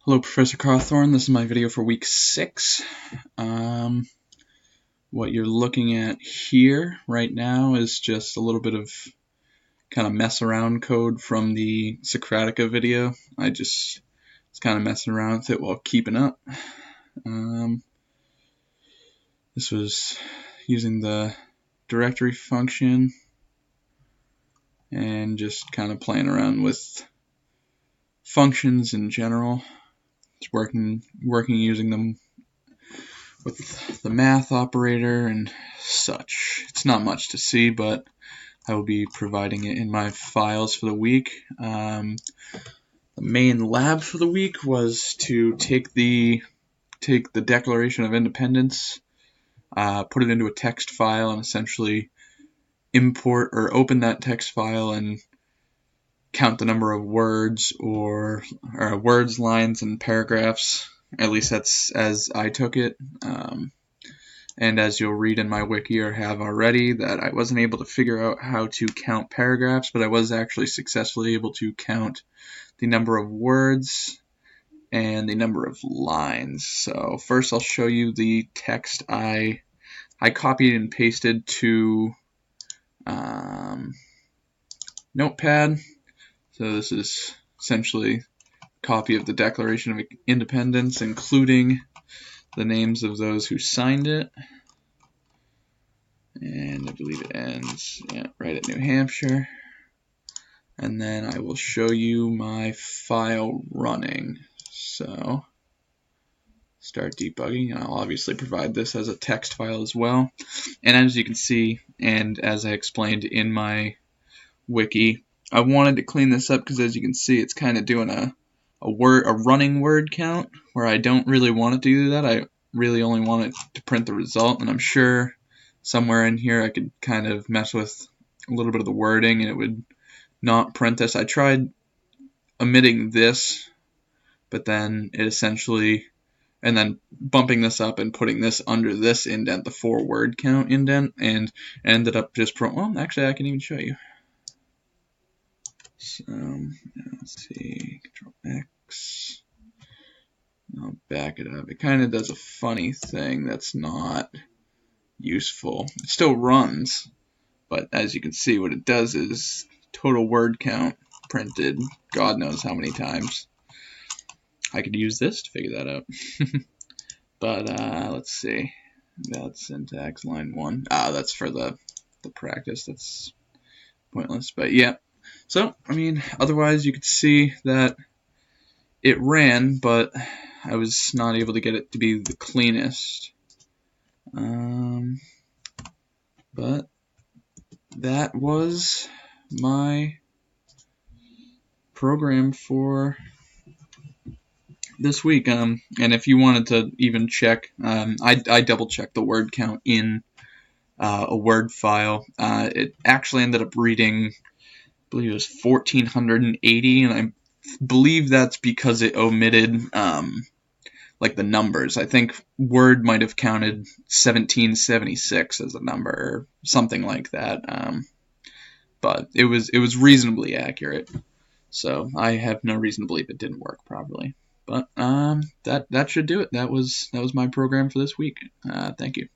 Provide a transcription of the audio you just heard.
Hello, Professor Cawthorn. This is my video for week 6. What you're looking at here right now is just a little bit of kind of mess around code from the Socratica video. I just was kind of messing around with it while keeping up. This was using the directory function and just kind of playing around with functions in general. It's working using them with the math operator and such. It's not much to see, but I will be providing it in my files for the week. The main lab for the week was to take the Declaration of Independence, put it into a text file, and essentially import or open that text file and count the number of words or words, lines, and paragraphs. At least that's as I took it. And as you'll read in my wiki or have already, that I wasn't able to figure out how to count paragraphs, but I was actually successfully able to count the number of words and the number of lines. So first I'll show you the text I copied and pasted to Notepad. So this is essentially a copy of the Declaration of Independence, including the names of those who signed it. And I believe it ends right at New Hampshire. And then I will show you my file running. So start debugging, and I'll obviously provide this as a text file as well. And as you can see, and as I explained in my wiki, I wanted to clean this up because as you can see, it's kind of doing a running word count where I don't really want it to do that. I really only want it to print the result, and I'm sure somewhere in here I could kind of mess with a little bit of the wording and it would not print this. I tried omitting this, but then it essentially, and then bumping this up and putting this under this indent, the 4-word count indent, and ended up just well, actually I can even show you. So let's see, Control X. I'll back it up. It kind of does a funny thing that's not useful. It still runs, but as you can see, what it does is total word count printed God knows how many times. I could use this to figure that out. But let's see. That's syntax line 1. That's for the practice. That's pointless. But yeah. So, I mean, otherwise you could see that it ran, but I was not able to get it to be the cleanest. But that was my program for this week. And if you wanted to even check, I double-checked the word count in a Word file. It actually ended up reading, I believe it was 1,480, and I believe that's because it omitted like the numbers. I think Word might have counted 1776 as a number or something like that. But it was reasonably accurate. So I have no reason to believe it didn't work properly. But that should do it. That was my program for this week. Thank you.